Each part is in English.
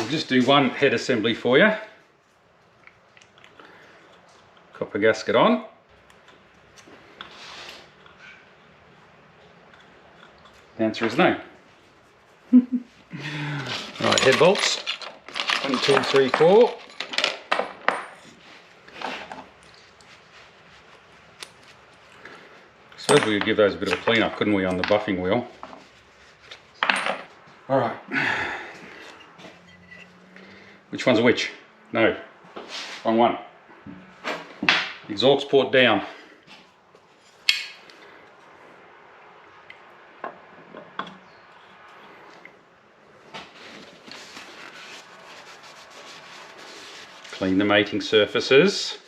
I'll just do one head assembly for you. Copper gasket on. The answer is no. Right, head bolts. 1, 2, 3, 4. Suppose we could give those a bit of a clean up, couldn't we, on the buffing wheel? Alright. Which one's which? No. Wrong one. Exhaust port down. Clean the mating surfaces.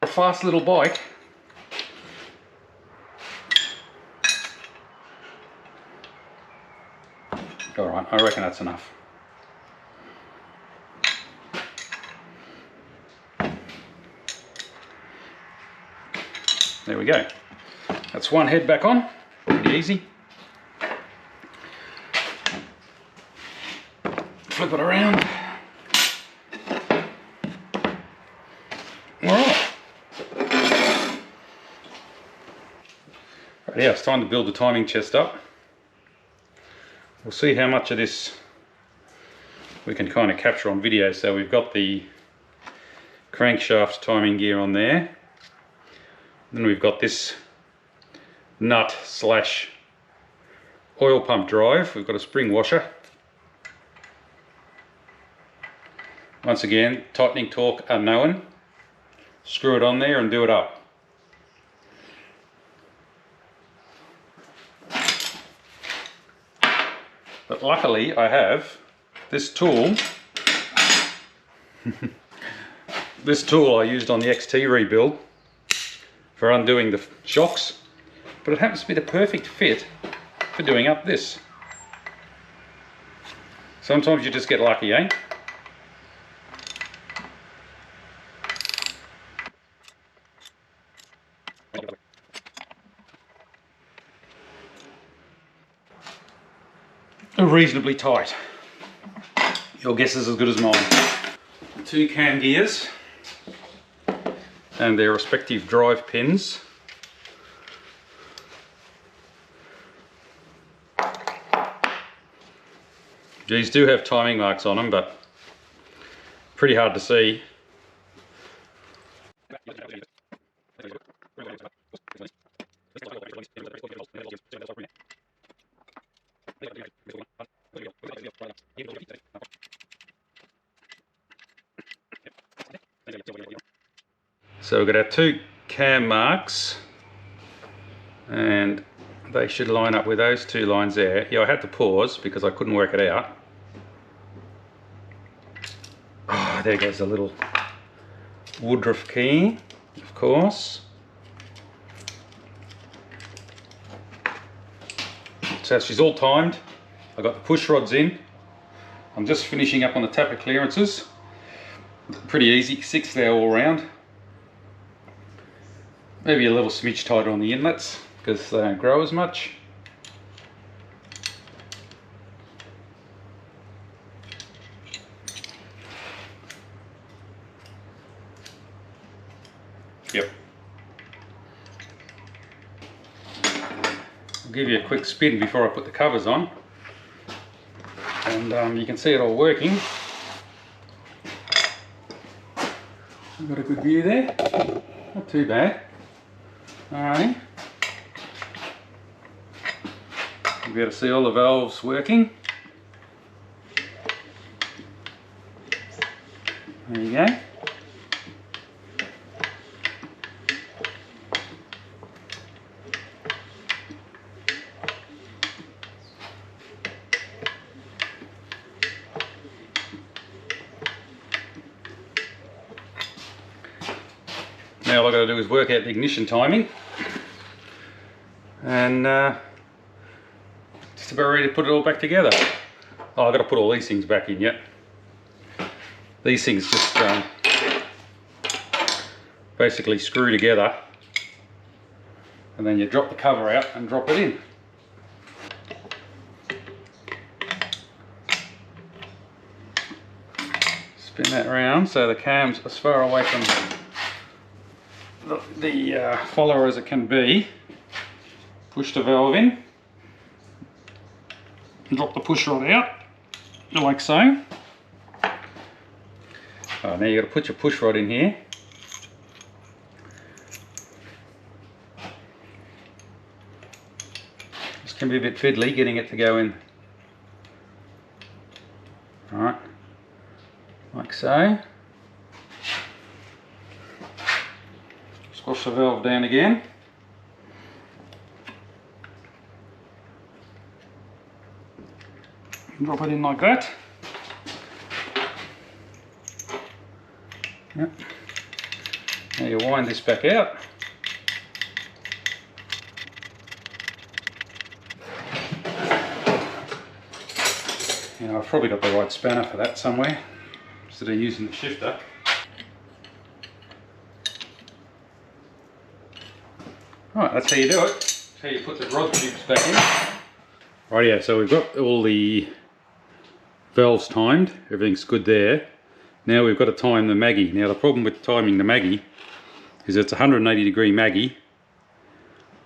A fast little bike. Alright, I reckon that's enough. There we go. That's one head back on. Pretty easy. Flip it around. Alright. Yeah, it's time to build the timing chest up. We'll see how much of this we can kind of capture on video. So we've got the crankshaft timing gear on there. Then we've got this nut slash oil pump drive. We've got a spring washer. Once again, tightening torque unknown. Screw it on there and do it up. But luckily I have this tool. This tool I used on the XT rebuild for undoing the shocks, but it happens to be the perfect fit for doing up this. Sometimes you just get lucky, eh? Reasonably tight. Your guess is as good as mine. 2 cam gears and their respective drive pins. These do have timing marks on them, but pretty hard to see. So we've got our 2 cam marks and they should line up with those 2 lines there. Yeah, I had to pause because I couldn't work it out. Oh, there goes a little Woodruff key, of course. So she's all timed. I got the push rods in. I'm just finishing up on the tapper clearances. Pretty easy, 6 there all round. Maybe a little smidge tighter on the inlets because they don't grow as much. Yep. I'll give you a quick spin before I put the covers on. And you can see it all working. I've got a good view there. Not too bad. Alrighty. You'll be able to see all the valves working. There you go. Now all I've got to do is work out the ignition timing and just about ready to put it all back together. Oh, I've got to put all these things back in yet. these things just basically screw together, and then you drop the cover out and drop it in. Spin that around so the cam's as far away from the follower as it can be. Push the valve in, and drop the push rod out, like so. Oh, now you've got to put your push rod in here. This can be a bit fiddly getting it to go in. Alright, like so. Squash the valve down again. Drop it in like that. Yep. Now you wind this back out. Now I've probably got the right spanner for that somewhere, instead of using the shifter. Right, that's how you do it. That's how you put the rod tubes back in. Rightio, so we've got all the valves timed, everything's good there. Now we've got to time the Maggie. Now the problem with timing the Maggie is it's 180-degree Maggie,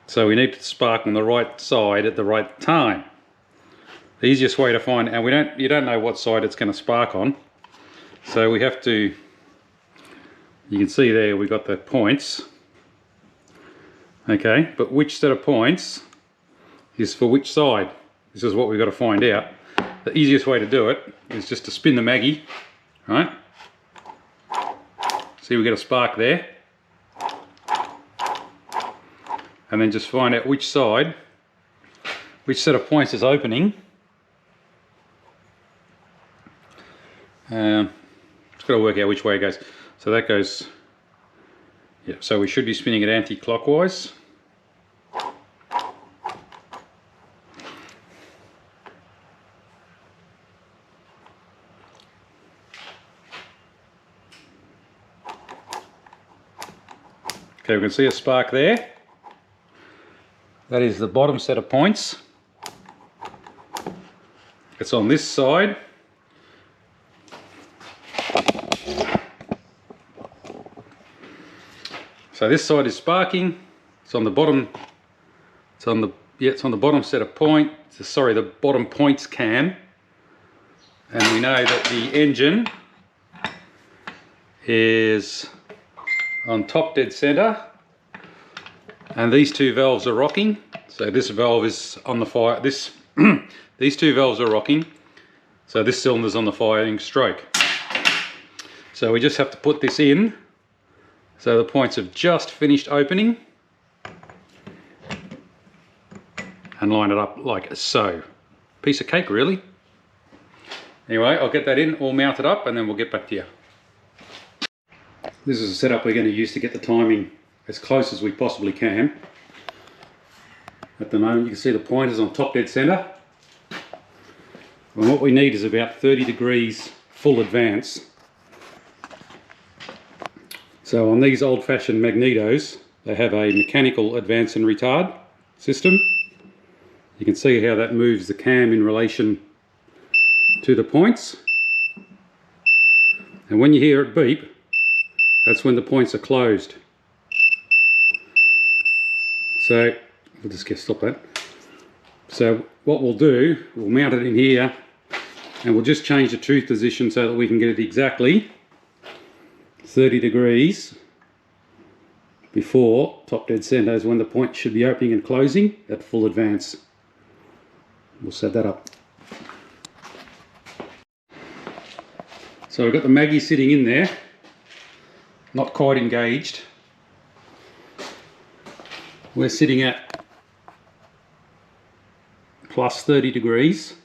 so we need to spark on the right side at the right time. The easiest way to find, and you don't know what side it's going to spark on, so we have to, you can see there we've got the points, okay, but which set of points is for which side? This is what we've got to find out. The easiest way to do it is just to spin the Maggie, right? See, we get a spark there, and then just find out which side, which set of points is opening. Just got to work out which way it goes. So that goes, yeah, so we should be spinning it anti-clockwise. Okay, we can see a spark there. That is the bottom set of points. It's on this side. So this side is sparking. It's on the bottom. It's on the bottom set of point. Sorry, the bottom points cam. And we know that the engine is on top dead center, and these two valves are rocking. So this valve is on the fire. These two valves are rocking. So this cylinder's on the firing stroke. So we just have to put this in. So the points have just finished opening, and line it up like so. Piece of cake, really. Anyway, I'll get that in, all mounted up, and then we'll get back to you. This is a setup we're going to use to get the timing as close as we possibly can. At the moment you can see the pointers on top dead center. And what we need is about 30 degrees full advance. So on these old-fashioned Magnetos, they have a mechanical advance and retard system. You can see how that moves the cam in relation to the points. And when you hear it beep, that's when the points are closed. So we'll just stop that. So what we'll do, we'll mount it in here, and we'll just change the tooth position so that we can get it exactly 30 degrees before top dead center is when the point should be opening and closing at full advance. We'll set that up. So we've got the Maggie sitting in there, not quite engaged. We're sitting at plus 30 degrees,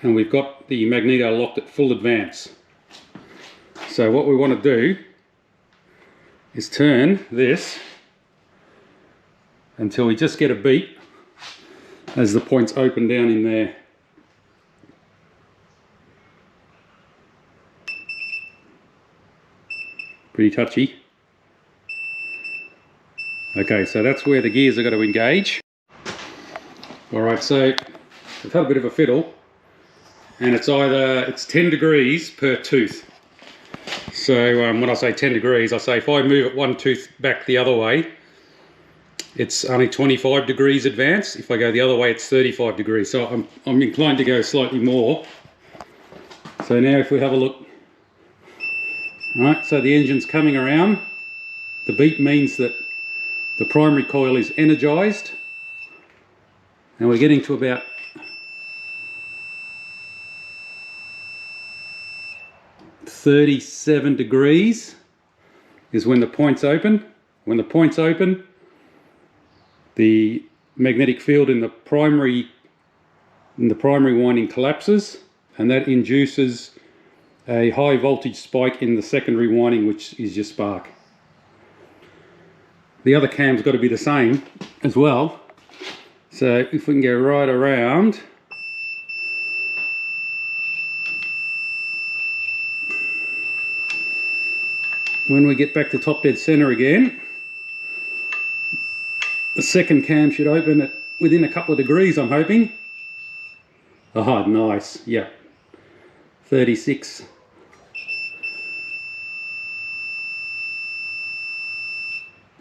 and we've got the Magneto locked at full advance. So what we want to do is turn this until we just get a beep as the points open down in there. pretty touchy. Okay, so that's where the gears are going to engage. Alright, so I've had a bit of a fiddle, and it's 10 degrees per tooth. So when I say 10 degrees, I say if I move it one tooth back the other way, it's only 25 degrees advance. If I go the other way, it's 35 degrees. So I'm inclined to go slightly more. So now if we have a look, alright, so the engine's coming around. The beep means that the primary coil is energized, and we're getting to about 37 degrees is when the points open. When the points open, the magnetic field in the primary winding collapses, and that induces a high voltage spike in the secondary winding, which is your spark. The other cam's got to be the same as well. So if we can go right around, when we get back to top dead center again, the second cam should open at within a couple of degrees, I'm hoping. Oh, nice. Yeah. 36.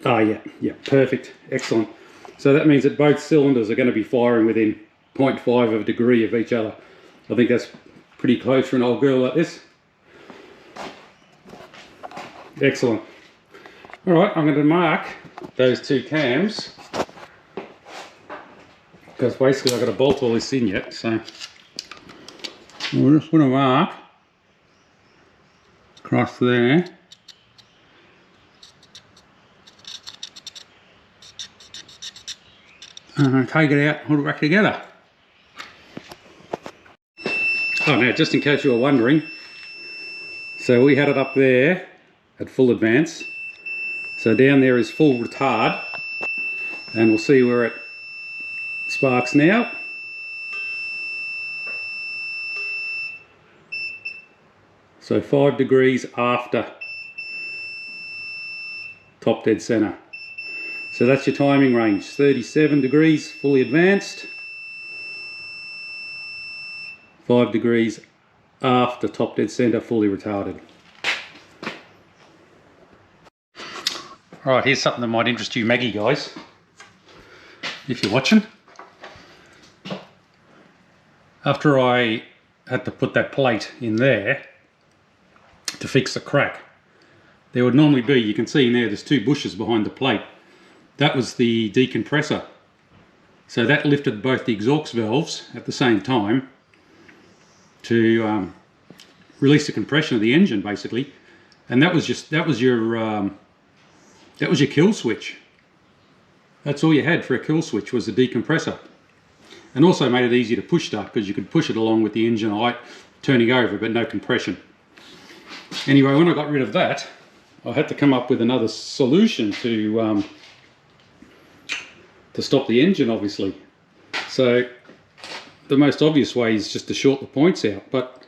Oh, yeah, perfect. Excellent. So that means that both cylinders are going to be firing within 0.5 of a degree of each other. I think that's pretty close for an old girl like this. Excellent. All right, I'm going to mark those two cams, because basically I've got to bolt all this in yet, so we're just going to mark across there. Take it out, put it back together. Oh, now just in case you were wondering, so we had it up there at full advance, so down there is full retard, and we'll see where it sparks now. So 5 degrees after top dead center. So that's your timing range, 37 degrees fully advanced, 5 degrees after top dead center fully retarded. Alright, here's something that might interest you Maggie guys, if you're watching. After I had to put that plate in there to fix the crack, there would normally be, you can see in there's 2 bushes behind the plate. That was the decompressor. So that lifted both the exhaust valves at the same time to release the compression of the engine basically. And that was your kill switch. That's all you had for a kill switch, was the decompressor. And also made it easy to push start, because you could push it along with the engine light turning over, but no compression. Anyway, when I got rid of that, I had to come up with another solution to stop the engine, obviously. So the most obvious way is just to short the points out, but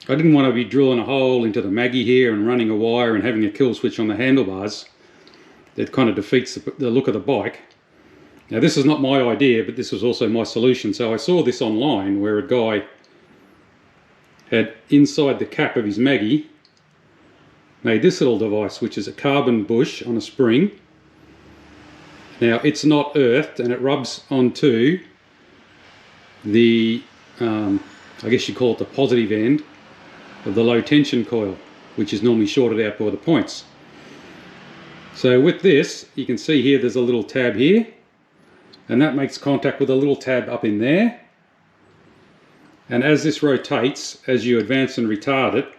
I didn't want to be drilling a hole into the Maggie here and running a wire and having a kill switch on the handlebars. That kind of defeats the look of the bike. Now this is not my idea, but this was also my solution. So I saw this online where a guy had inside the cap of his Maggie made this little device, which is a carbon bush on a spring. Now it's not earthed, and it rubs onto the, I guess you call it the positive end of the low tension coil, which is normally shorted out by the points. So with this, you can see here there's a little tab here, and that makes contact with a little tab up in there. And as this rotates, as you advance and retard it,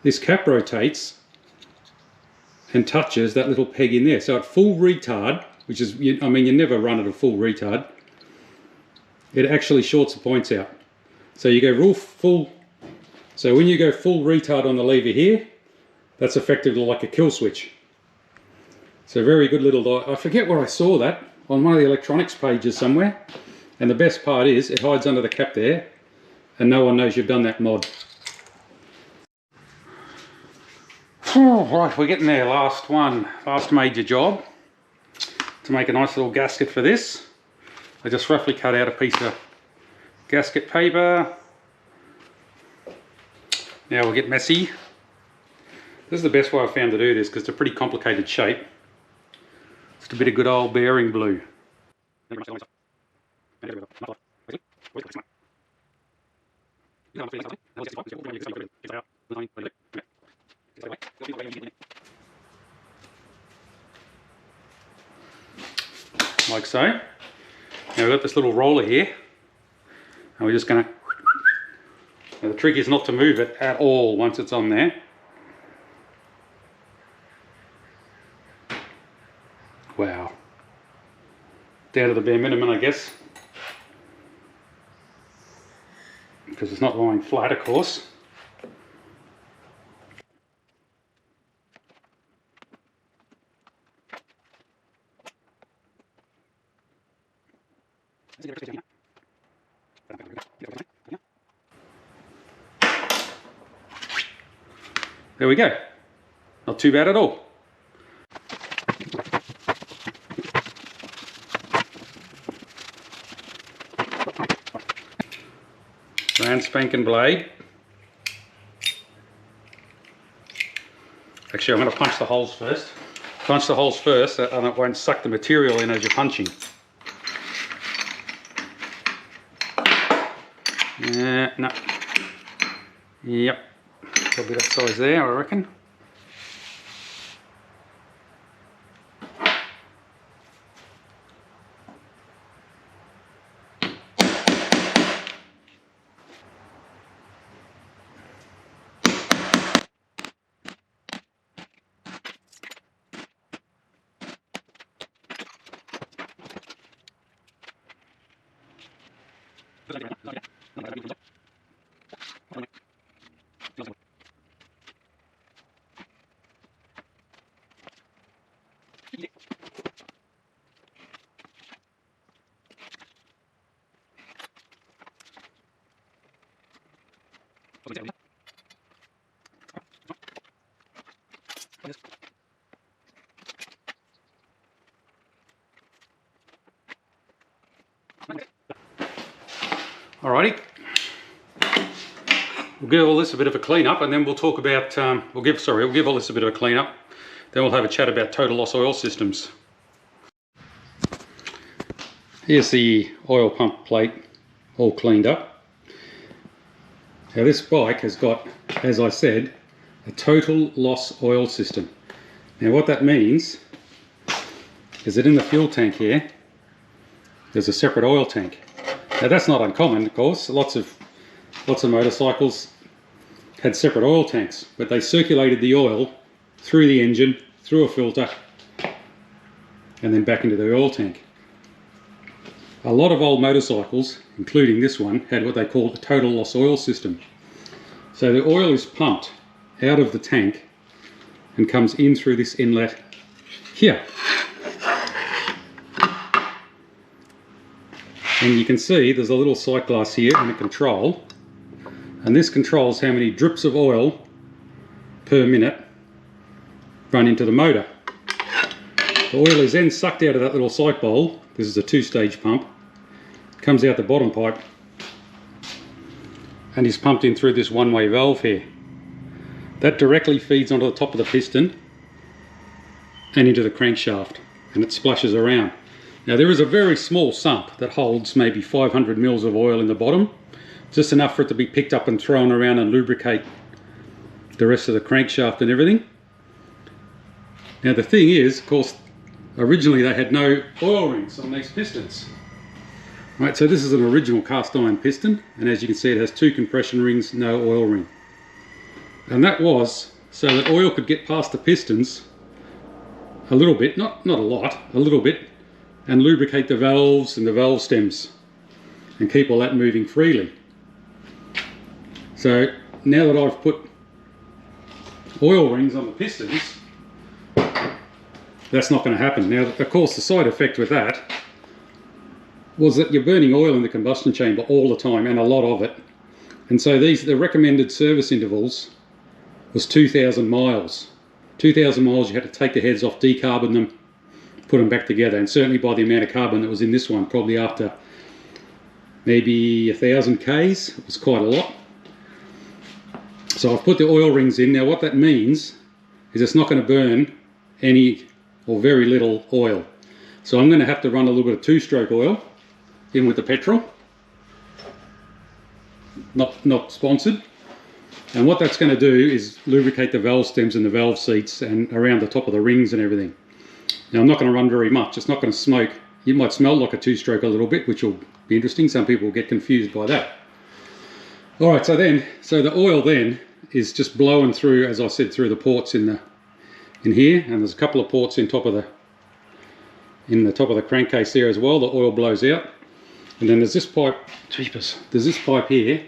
this cap rotates and touches that little peg in there. So at full retard, which is, I mean, you never run at a full retard, it actually shorts the points out. So you go real full, so when you go full retard on the lever here, that's effectively like a kill switch. So very good little, I forget where I saw that, on one of the electronics pages somewhere. And the best part is, it hides under the cap there, and no one knows you've done that mod. Right, we're getting there. Last major job to make a nice little gasket for this. I just roughly cut out a piece of gasket paper. Now we'll get messy. This is the best way I've found to do this because it's a pretty complicated shape. Just a bit of good old bearing glue. Like so. Now we've got this little roller here, and we're just going to... Now the trick is not to move it at all once it's on there. Wow. Down to the bare minimum, I guess. Because it's not lying flat, of course. There we go. Not too bad at all. Brand spanking blade. Actually, I'm going to punch the holes first. Punch the holes first and it won't suck the material in as you're punching. No. Yep. Probably that size there, I reckon. Alrighty, we'll give all this a bit of a clean up, and then we'll talk about. We'll give all this a bit of a clean up. Then we'll have a chat about total loss oil systems. Here's the oil pump plate, all cleaned up. Now this bike has got, as I said, a total loss oil system. Now what that means is that in the fuel tank here, there's a separate oil tank. Now that's not uncommon, of course. Lots of motorcycles had separate oil tanks, but they circulated the oil through the engine, through a filter, and then back into the oil tank. A lot of old motorcycles, including this one, had what they call a total loss oil system. So the oil is pumped out of the tank and comes in through this inlet here. And you can see there's a little sight glass here and a control, and this controls how many drips of oil per minute run into the motor. The oil is then sucked out of that little sight bowl. This is a two-stage pump. It comes out the bottom pipe and is pumped in through this one-way valve here. That directly feeds onto the top of the piston and into the crankshaft, and it splashes around. Now there is a very small sump that holds maybe 500 mils of oil in the bottom, just enough for it to be picked up and thrown around and lubricate the rest of the crankshaft and everything. Now the thing is, of course, originally they had no oil rings on these pistons. Right, so this is an original cast iron piston, and as you can see it has two compression rings, no oil ring. And that was so that oil could get past the pistons a little bit, not a lot, a little bit, and lubricate the valves and the valve stems and keep all that moving freely. So now that I've put oil rings on the pistons, that's not going to happen. Now of course the side effect with that was that you're burning oil in the combustion chamber all the time, and a lot of it. And so the recommended service intervals was 2,000 miles 2,000 miles, you had to take the heads off, decarbon them, put them back together. And certainly by the amount of carbon that was in this one, probably after maybe 1,000 Ks, it was quite a lot. So I've put the oil rings in. Now what that means is it's not going to burn any or very little oil. So I'm going to have to run a little bit of two-stroke oil in with the petrol. Not sponsored. And what that's going to do is lubricate the valve stems and the valve seats and around the top of the rings and everything. Now I'm not going to run very much. It's not going to smoke. It might smell like a two-stroke a little bit, which will be interesting. Some people will get confused by that. All right, so the oil then is just blowing through, as I said, through the ports in here, and there's a couple of ports in the top of the crankcase there as well. The oil blows out, and then there's this pipe. Jeepers! There's this pipe here,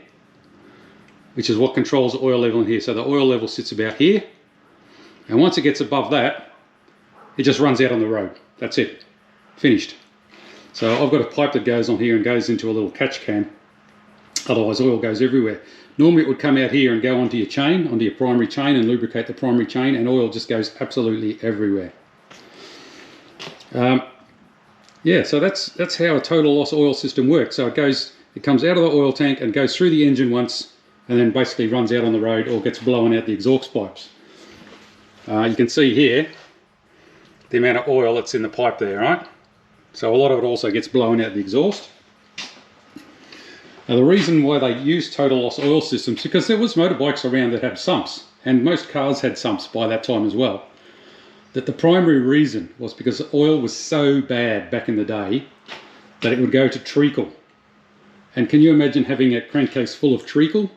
which is what controls the oil level in here. So the oil level sits about here, and once it gets above that, it just runs out on the road. That's it, finished. So I've got a pipe that goes on here and goes into a little catch can. Otherwise oil goes everywhere. Normally it would come out here and go onto your chain, onto your primary chain, and lubricate the primary chain, and oil just goes absolutely everywhere. Yeah, so that's how a total loss oil system works. So it comes out of the oil tank and goes through the engine once, and then basically runs out on the road or gets blown out the exhaust pipes. You can see here the amount of oil that's in the pipe there, right? So a lot of it also gets blown out the exhaust. Now the reason why they use total loss oil systems, because there was motorbikes around that had sumps, and most cars had sumps by that time as well. That the primary reason was because the oil was so bad back in the day that it would go to treacle. And can you imagine having a crankcase full of treacle?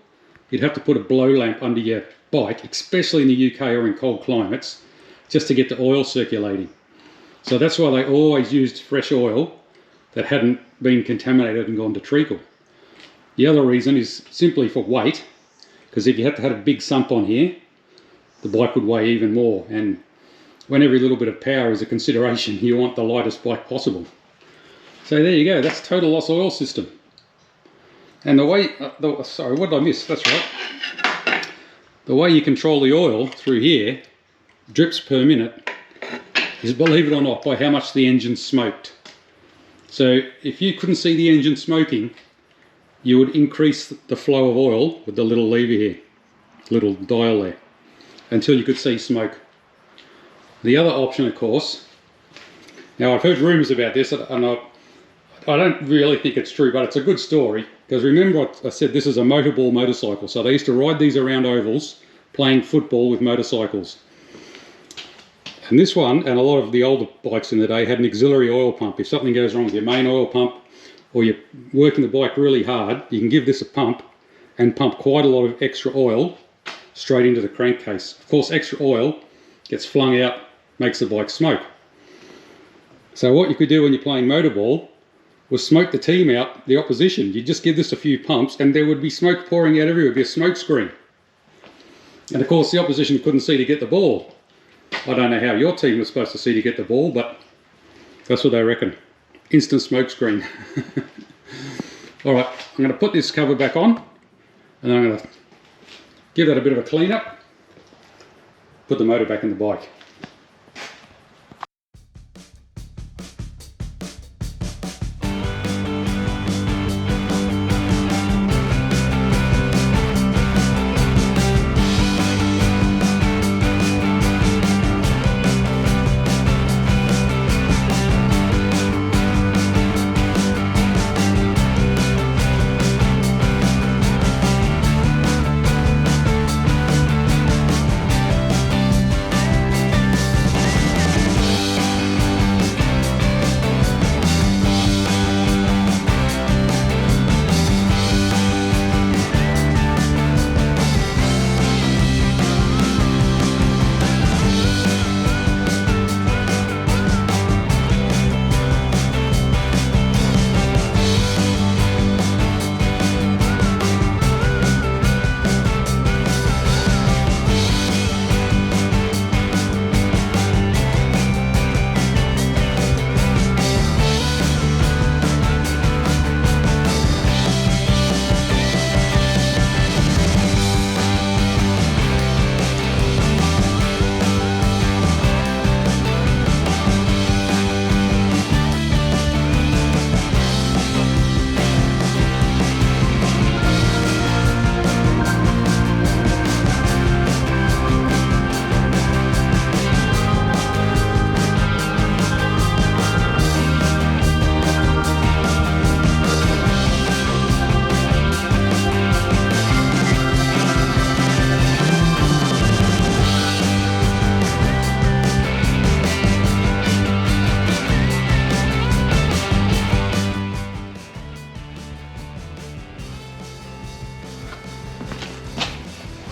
You'd have to put a blow lamp under your bike, especially in the UK or in cold climates, just to get the oil circulating. So that's why they always used fresh oil that hadn't been contaminated and gone to treacle. The other reason is simply for weight, because if you had to have a big sump on here, the bike would weigh even more. And when every little bit of power is a consideration, you want the lightest bike possible. So there you go, that's total loss oil system. And the way, sorry, what did I miss? That's right. The way you control the oil through here, drips per minute, is, believe it or not, by how much the engine smoked. So if you couldn't see the engine smoking, you would increase the flow of oil with the little lever here, little dial there, until you could see smoke. The other option, of course, now I've heard rumours about this, and I don't really think it's true, but it's a good story, because remember I said this is a motor-ball motorcycle, so they used to ride these around ovals playing football with motorcycles. And this one, and a lot of the older bikes in the day, had an auxiliary oil pump. If something goes wrong with your main oil pump, or you're working the bike really hard, you can give this a pump and pump quite a lot of extra oil straight into the crankcase. Of course, extra oil gets flung out, makes the bike smoke. So what you could do when you're playing motorball was smoke the team out, the opposition. You just give this a few pumps and there would be smoke pouring out everywhere. It would be a smoke screen. And of course the opposition couldn't see to get the ball. I don't know how your team was supposed to see to get the ball, but that's what they reckon. Instant smoke screen. All right, I'm going to put this cover back on, and I'm going to give that a bit of a clean up, put the motor back in the bike.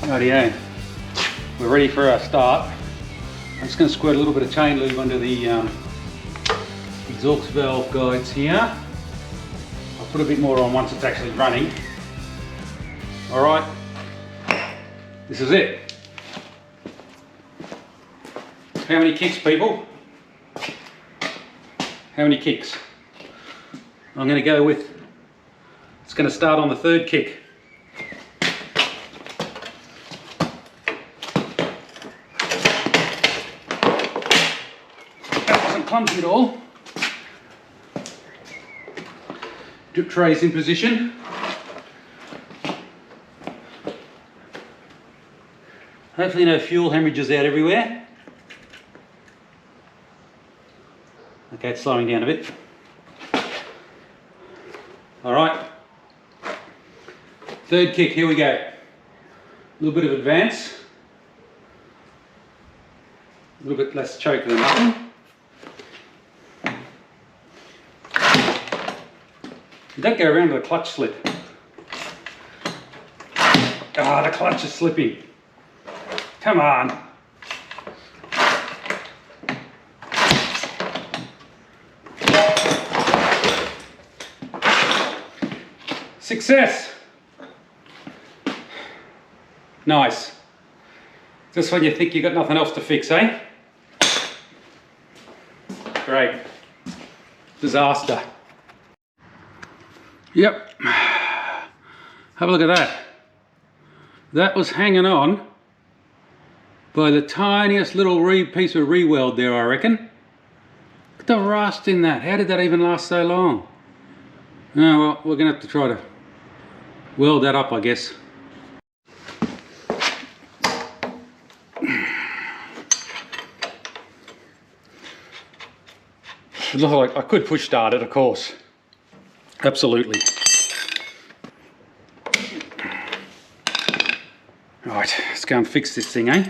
Rightio, we're ready for our start. I'm just going to squirt a little bit of chain lube under the exhaust valve guides here. I'll put a bit more on once it's actually running. Alright, this is it. How many kicks, people? How many kicks? I'm going to go with, it's going to start on the third kick. That wasn't clumsy at all. Drip trays in position. Hopefully no fuel hemorrhages out everywhere. Okay, it's slowing down a bit. Alright. Third kick, here we go. A little bit of advance. A little bit less choke than nothing. Don't go around with a clutch slip. Ah, the clutch is slipping. Come on. Success. Nice. Just when you think you've got nothing else to fix, eh? Great. Disaster. Yep. Have a look at that. That was hanging on by the tiniest little piece of re-weld there, I reckon. Look at the rust in that. How did that even last so long? Oh well, we're gonna have to try to weld that up, I guess. It looks like I could push start it, of course. Absolutely. Right, let's go and fix this thing, eh?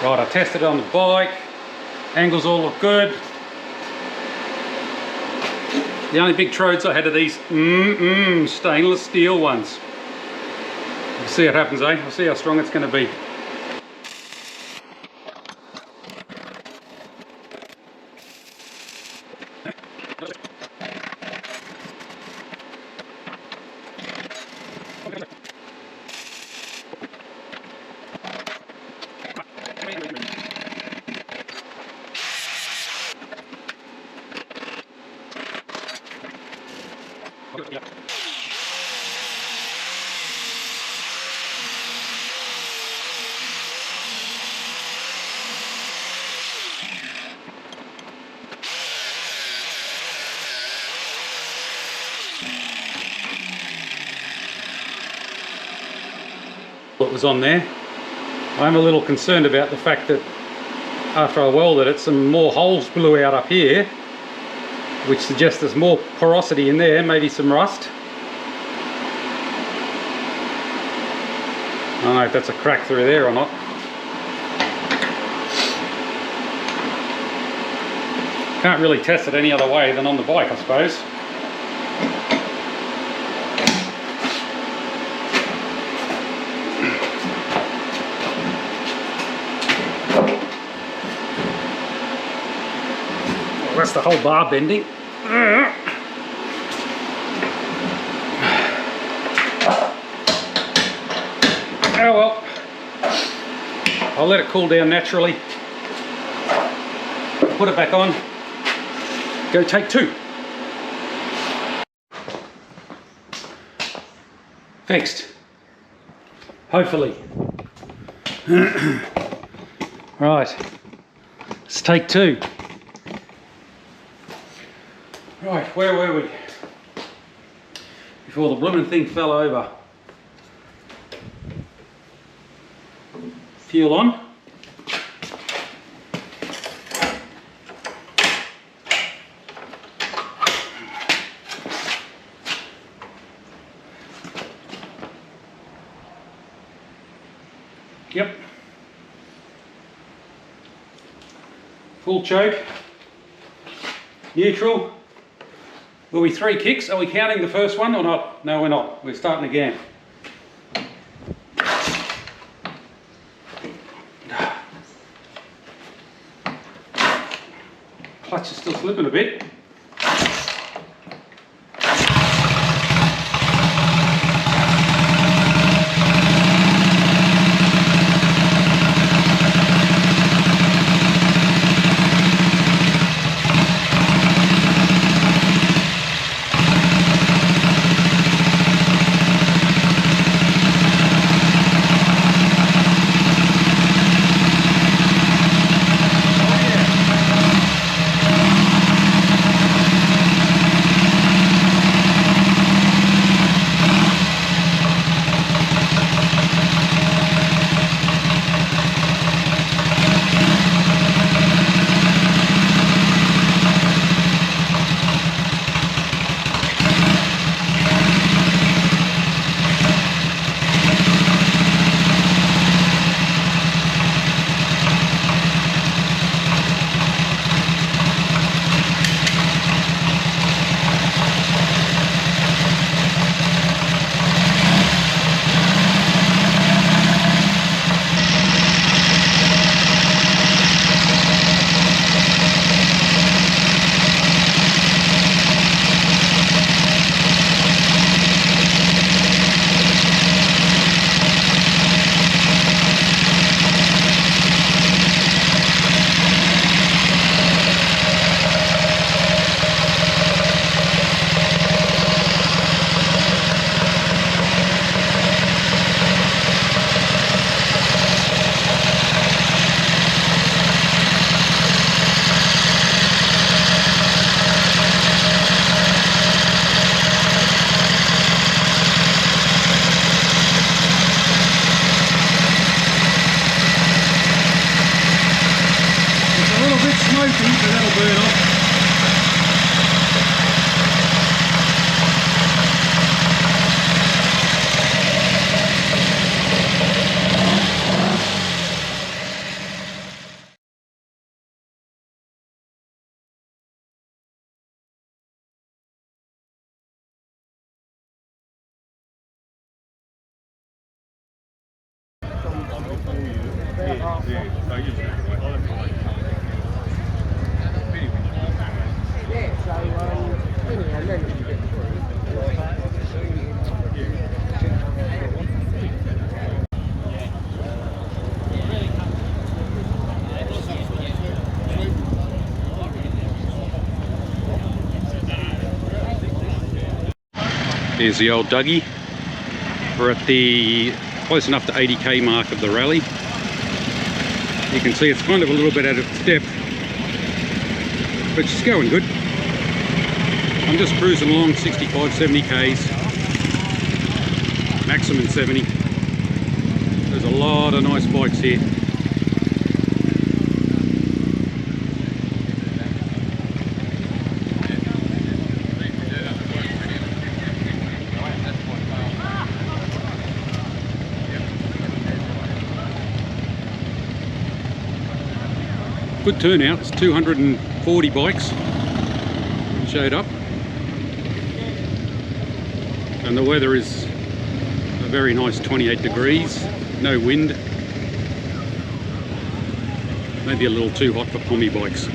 Right, I tested it on the bike. Angles all look good. The only big trodes I had are these stainless steel ones. We'll see what happens, eh? We'll see how strong it's going to be. What was on there. I'm a little concerned about the fact that after I welded it, some more holes blew out up here, which suggests there's more porosity in there, maybe some rust. I don't know if that's a crack through there or not. Can't really test it any other way than on the bike, I suppose. Well, that's the whole bar bending. Oh well, I'll let it cool down naturally. to put it back on. Go take two. Fixed. Hopefully. Right. Let's take two. Right, where were we? Before the blooming thing fell over. Fuel on. Yep. Full choke. Neutral. Will be 3 kicks. Are we counting the first one or not? No, we're not. We're starting again. Clutch is still slipping a bit. Here's the old Dougie. We're at the close enough to 80k mark of the rally. You can see it's kind of a little bit out of step, but she's going good. I'm just cruising along 65, 70 k's, maximum 70. There's a lot of nice bikes here. Good turnout. It's 240 bikes showed up, and the weather is a very nice 28 degrees, no wind, maybe a little too hot for pommy bikes.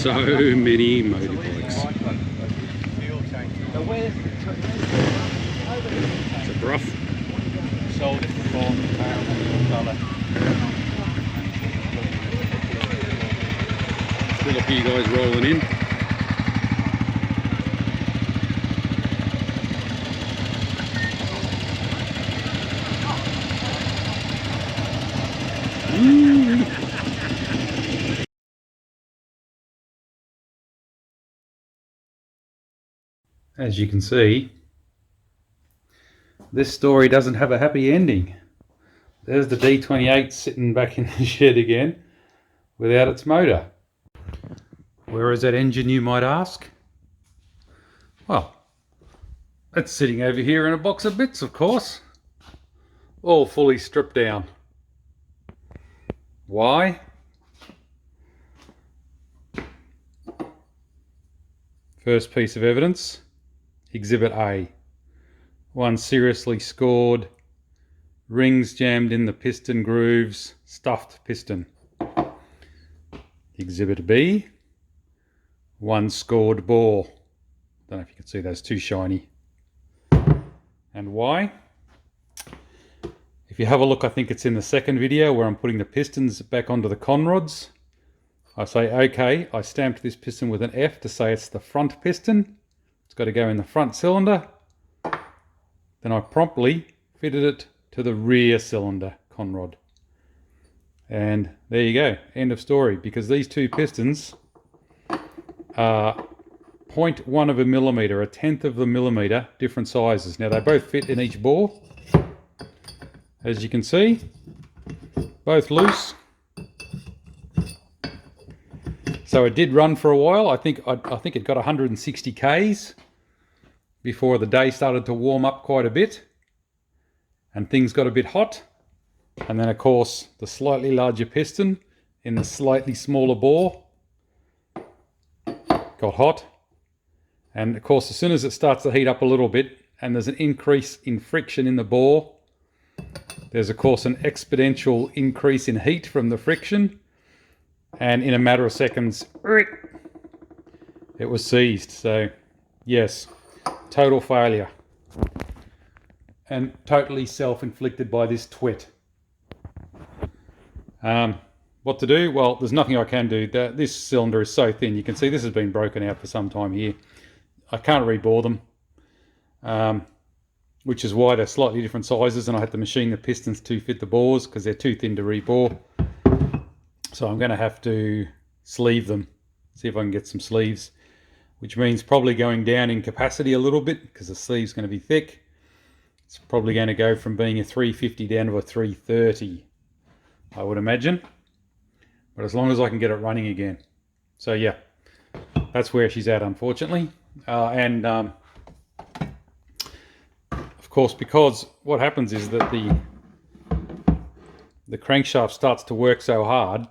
So many motorbikes. It's a bruff. Sold it for $400 Still a few guys rolling in. As you can see, this story doesn't have a happy ending. There's the D28 sitting back in the shed again without its motor. Where is that engine, you might ask? Well, it's sitting over here in a box of bits, of course, all fully stripped down. Why? First piece of evidence, Exhibit A. One seriously scored, rings jammed in the piston grooves, stuffed piston. Exhibit B, one scored bore. Don't know if you can see those, too shiny. And why? If you have a look, I think it's in the second video where I'm putting the pistons back onto the conrods. I say, okay, I stamped this piston with an F to say it's the front piston. It's got to go in the front cylinder. Then I promptly fitted it to the rear cylinder conrod. And there you go, end of story, because these two pistons are 0.1 of a millimetre, a tenth of a millimetre, different sizes. Now they both fit in each bore, as you can see, both loose. So it did run for a while. I think it got 160 Ks before the day started to warm up quite a bit and things got a bit hot. And then of course the slightly larger piston in the slightly smaller bore got hot. And of course as soon as it starts to heat up a little bit and there's an increase in friction in the bore, there's of course an exponential increase in heat from the friction. And in a matter of seconds, it was seized. So yes, total failure. And totally self-inflicted by this twit. What to do? Well, there's nothing I can do. This cylinder is so thin. You can see this has been broken out for some time here. I can't rebore them, which is why they're slightly different sizes, and I had to machine the pistons to fit the bores because they're too thin to rebore. So I'm going to have to sleeve them, see if I can get some sleeves, which means probably going down in capacity a little bit because the sleeve's going to be thick. It's probably going to go from being a 350 down to a 330, I would imagine. But as long as I can get it running again. So yeah, that's where she's at, unfortunately. Of course, because what happens is that the crankshaft starts to work so hard,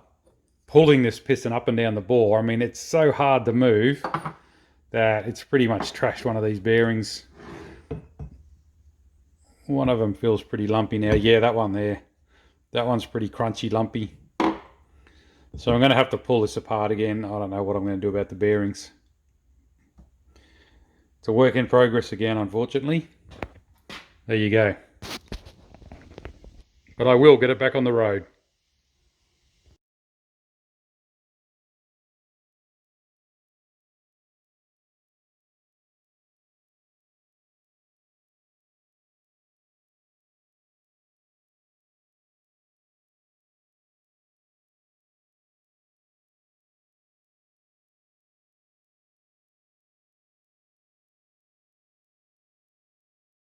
pulling this piston up and down the bore. I mean, it's so hard to move that it's pretty much trashed one of these bearings. One of them feels pretty lumpy now. Yeah, that one there. That one's pretty crunchy, lumpy. So I'm going to have to pull this apart again. I don't know what I'm going to do about the bearings. It's a work in progress again, unfortunately. There you go. But I will get it back on the road.